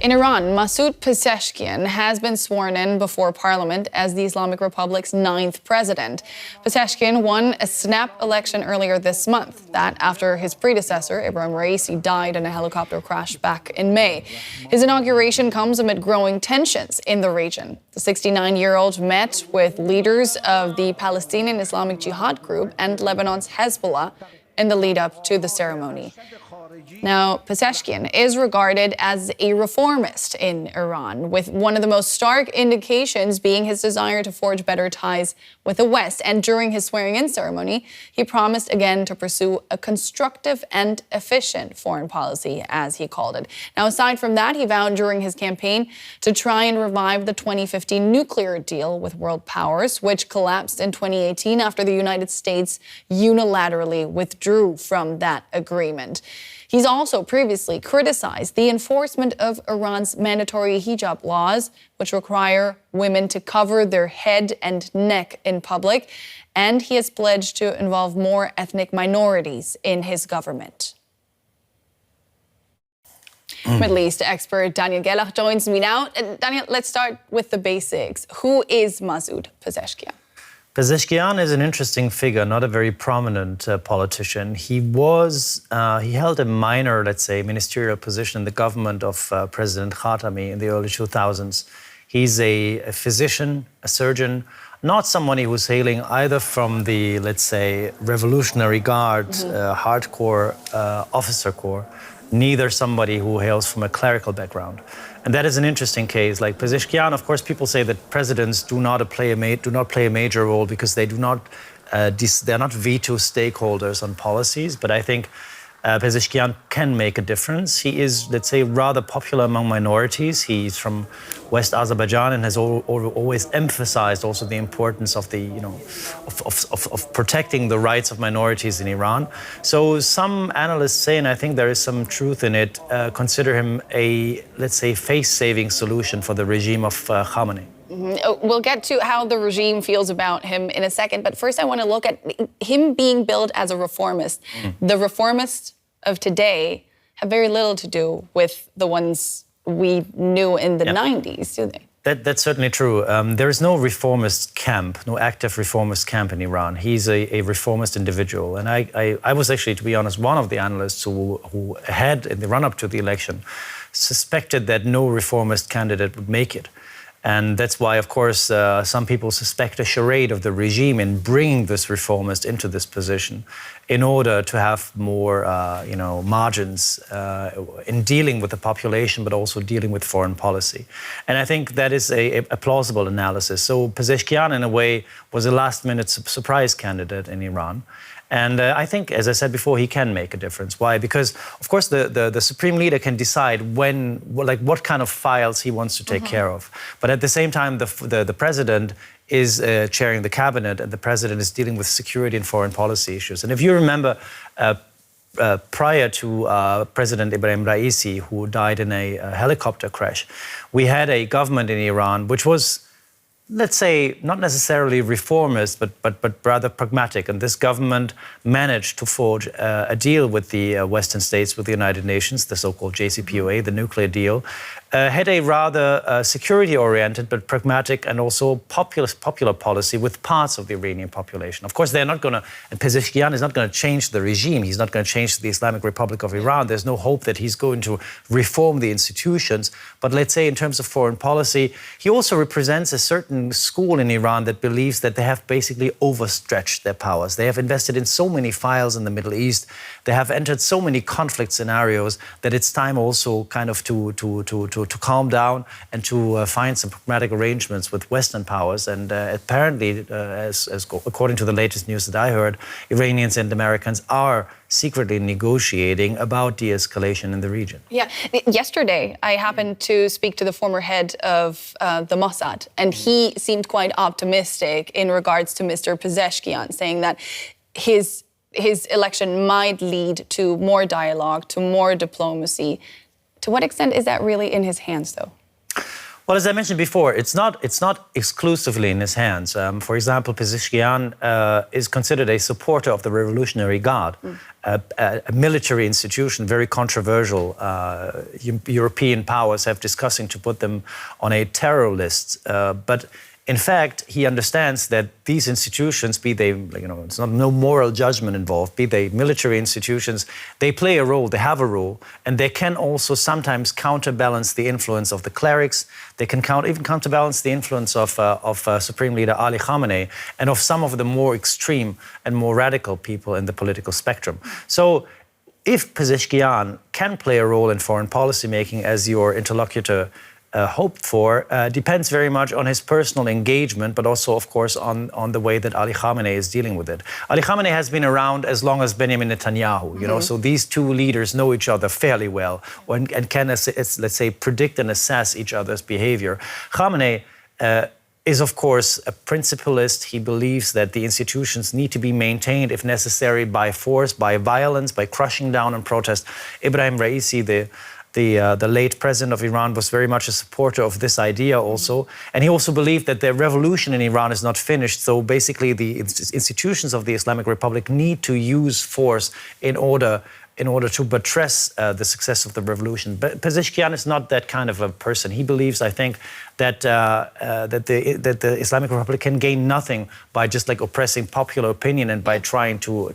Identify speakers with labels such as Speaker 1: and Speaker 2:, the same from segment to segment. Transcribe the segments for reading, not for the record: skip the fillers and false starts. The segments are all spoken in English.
Speaker 1: In Iran, Masoud Pezeshkian has been sworn in before parliament as the Islamic Republic's 9th president. Pezeshkian won a snap election earlier this month, that after his predecessor, Ibrahim Raisi, died in a helicopter crash back in May. His inauguration comes amid growing tensions in the region. The 69-year-old met with leaders of the Palestinian Islamic Jihad group and Lebanon's Hezbollah in the lead-up to the ceremony. Now, Pezeshkian is regarded as a reformist in Iran, with one of the most stark indications being his desire to forge better ties with the West. And during his swearing-in ceremony, he promised again to pursue a constructive and efficient foreign policy, as he called it. Now, aside from that, he vowed during his campaign to try and revive the 2015 nuclear deal with world powers, which collapsed in 2018 after the United States unilaterally withdrew from that agreement. He's also previously criticized the enforcement of Iran's mandatory hijab laws, which require women to cover their head and neck in public, and he has pledged to involve more ethnic minorities in his government. Middle East expert Daniel Gerlach joins me now. Daniel, let's start with the basics. Who is Masoud Pezeshkian?
Speaker 2: Pezeshkian is an interesting figure, not a very prominent politician. He held a minor, let's say, ministerial position in the government of President Khatami in the early 2000s. He's a physician, a surgeon, not somebody who's hailing either from the, let's say, Revolutionary Guard, hardcore officer corps, neither somebody who hails from a clerical background. And that is an interesting case. Like Pezeshkian, of course, people say that presidents do not play a major role because they're not veto stakeholders on policies. But I think Pezeshkian can make a difference. He is, let's say, rather popular among minorities. He's from West Azerbaijan and has always emphasized also the importance of the, of protecting the rights of minorities in Iran. So some analysts say, and I think there is some truth in it, consider him a, let's say, face-saving solution for the regime of Khamenei.
Speaker 1: We'll get to how the regime feels about him in a second, but first I want to look at him being billed as a reformist. The reformists of today have very little to do with the ones we knew in the 90s, do they?
Speaker 2: That's certainly true. There is no reformist camp, no active reformist camp in Iran. He's a reformist individual. And I was actually, to be honest, one of the analysts who had, in the run-up to the election, suspected that no reformist candidate would make it. And that's why, of course, some people suspect a charade of the regime in bringing this reformist into this position in order to have more, margins in dealing with the population, but also dealing with foreign policy. And I think that is a plausible analysis. So Pezeshkian, in a way, was a last-minute surprise candidate in Iran. And I think, as I said before, he can make a difference. Why? Because, of course, the supreme leader can decide what kind of files he wants to take care of. But at the same time, the president is chairing the cabinet, and the president is dealing with security and foreign policy issues. And if you remember, prior to President Ibrahim Raisi, who died in a helicopter crash, we had a government in Iran which was, let's say, not necessarily reformist, but rather pragmatic. And this government managed to forge a deal with the Western states, with the United Nations, the so-called JCPOA, the nuclear deal, had a rather security-oriented but pragmatic and also popular policy with parts of the Iranian population. Of course, they're not going to, and Pezeshkian is not going to change the regime. He's not going to change the Islamic Republic of Iran. There's no hope that he's going to reform the institutions. But let's say in terms of foreign policy, he also represents a certain school in Iran that believes that they have basically overstretched their powers. They have invested in so many files in the Middle East. They have entered so many conflict scenarios that it's time also kind of to calm down and to find some pragmatic arrangements with Western powers. And apparently, according to the latest news that I heard, Iranians and Americans are secretly negotiating about de-escalation in the region.
Speaker 1: Yeah. Yesterday, I happened to speak to the former head of the Mossad, and he seemed quite optimistic in regards to Mr. Pezeshkian, saying that his election might lead to more dialogue, to more diplomacy. To what extent is that really in his hands, though?
Speaker 2: Well, as I mentioned before, it's not exclusively in his hands. For example, Pezeshkian is considered a supporter of the Revolutionary Guard, a military institution, very controversial. European powers have discussing to put them on a terror list, but in fact, he understands that these institutions, be they, it's no moral judgment involved, be they military institutions, they play a role, they have a role, and they can also sometimes counterbalance the influence of the clerics. They can even counterbalance the influence of Supreme Leader Ali Khamenei and of some of the more extreme and more radical people in the political spectrum. So if Pezeshkian can play a role in foreign policy making, as your interlocutor hoped for, depends very much on his personal engagement, but also, of course, on the way that Ali Khamenei is dealing with it. Ali Khamenei has been around as long as Benjamin Netanyahu, so these two leaders know each other fairly well and can, let's say, predict and assess each other's behavior. Khamenei is, of course, a principalist. He believes that the institutions need to be maintained, if necessary, by force, by violence, by crushing down on protest. Ibrahim Raisi, the late president of Iran, was very much a supporter of this idea also. And he also believed that the revolution in Iran is not finished. So basically the institutions of the Islamic Republic need to use force in order to buttress the success of the revolution. But Pezeshkian is not that kind of a person. He believes, I think, that the Islamic Republic can gain nothing by just oppressing popular opinion and by trying to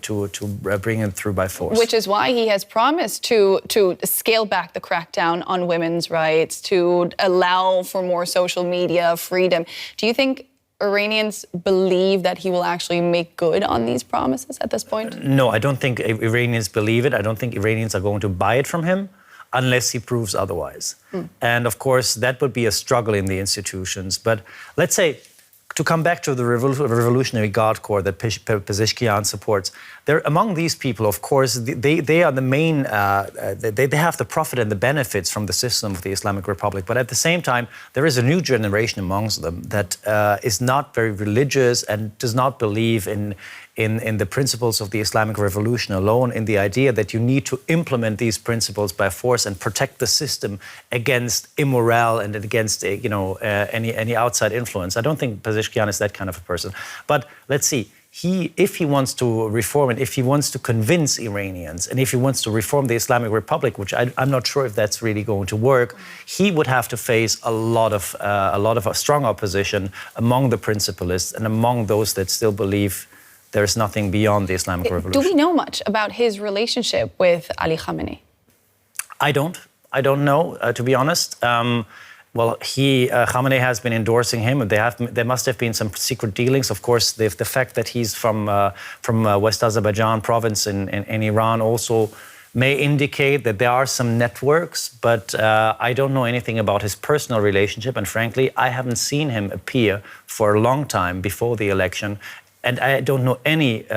Speaker 2: bring it through by force.
Speaker 1: Which is why he has promised to scale back the crackdown on women's rights, to allow for more social media freedom. Do you think Iranians believe that he will actually make good on these promises at this point?
Speaker 2: No, I don't think Iranians believe it. I don't think Iranians are going to buy it from him unless he proves otherwise. And of course, that would be a struggle in the institutions. But let's say, to come back to the Revolutionary Guard Corps that Pezeshkian supports, among these people, of course, they are the main, they have the profit and the benefits from the system of the Islamic Republic. But at the same time, there is a new generation amongst them that is not very religious and does not believe in the principles of the Islamic Revolution alone, in the idea that you need to implement these principles by force and protect the system against immoral and against any outside influence. I don't think Pezeshkian is that kind of a person. But let's see. If he wants to reform it, if he wants to convince Iranians, and if he wants to reform the Islamic Republic, which I'm not sure if that's really going to work, he would have to face a lot of strong opposition among the principalists and among those that still believe there's nothing beyond the Islamic Revolution.
Speaker 1: Do we know much about his relationship with Ali Khamenei?
Speaker 2: I don't know, to be honest. Well, Khamenei has been endorsing him, and there must have been some secret dealings. Of course, the fact that he's from West Azerbaijan province in Iran also may indicate that there are some networks, but I don't know anything about his personal relationship. And frankly, I haven't seen him appear for a long time before the election. And I don't know any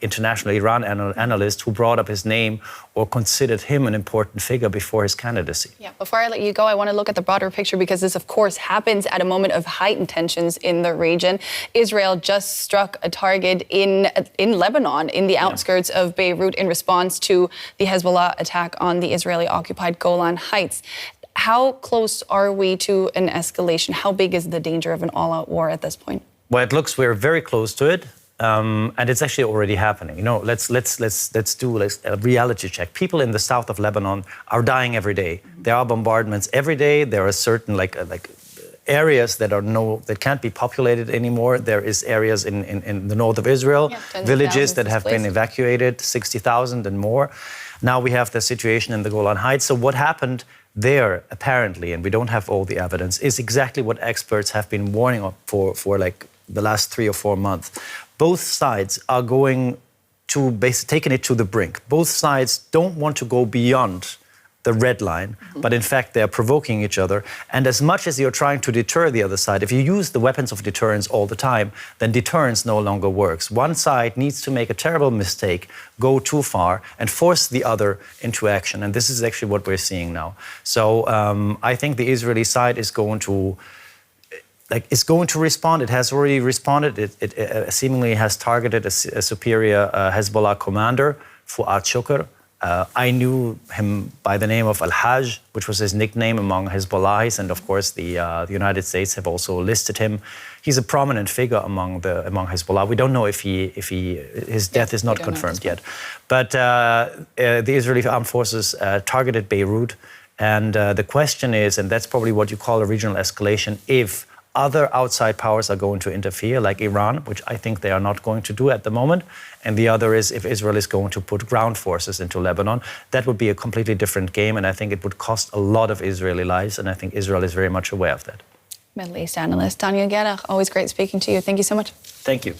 Speaker 2: international Iran analyst who brought up his name or considered him an important figure before his candidacy. Yeah,
Speaker 1: before I let you go, I want to look at the broader picture, because this, of course, happens at a moment of heightened tensions in the region. Israel just struck a target in Lebanon, in the outskirts of Beirut, in response to the Hezbollah attack on the Israeli-occupied Golan Heights. How close are we to an escalation? How big is the danger of an all-out war at this point?
Speaker 2: Well, it looks we're very close to it, and it's actually already happening. Let's do a reality check. People in the south of Lebanon are dying every day. There are bombardments every day. There are certain areas that can't be populated anymore. There is areas in the north of Israel, villages that have been evacuated, 60,000 and more. Now we have the situation in the Golan Heights. So what happened there, apparently, and we don't have all the evidence, is exactly what experts have been warning for the last 3 or 4 months. Both sides are going to taking it to the brink. Both sides don't want to go beyond the red line, but in fact they're provoking each other. And as much as you're trying to deter the other side, if you use the weapons of deterrence all the time, then deterrence no longer works. One side needs to make a terrible mistake, go too far, and force the other into action. And this is actually what we're seeing now. So I think the Israeli side is going to respond. It has already responded. It seemingly has targeted a superior Hezbollah commander, Fuad Shukr, I knew him by the name of Al-Hajj, which was his nickname among Hezbollahis, and of course the United States have also listed him. He's a prominent figure among Hezbollah. We don't know if his death is not confirmed yet. But the Israeli armed forces targeted Beirut, and the question is, and that's probably what you call a regional escalation, if other outside powers are going to interfere, like Iran, which I think they are not going to do at the moment. And the other is if Israel is going to put ground forces into Lebanon. That would be a completely different game, and I think it would cost a lot of Israeli lives, and I think Israel is very much aware of that.
Speaker 1: Middle East analyst Daniel Gerlach, always great speaking to you. Thank you so much.
Speaker 2: Thank you.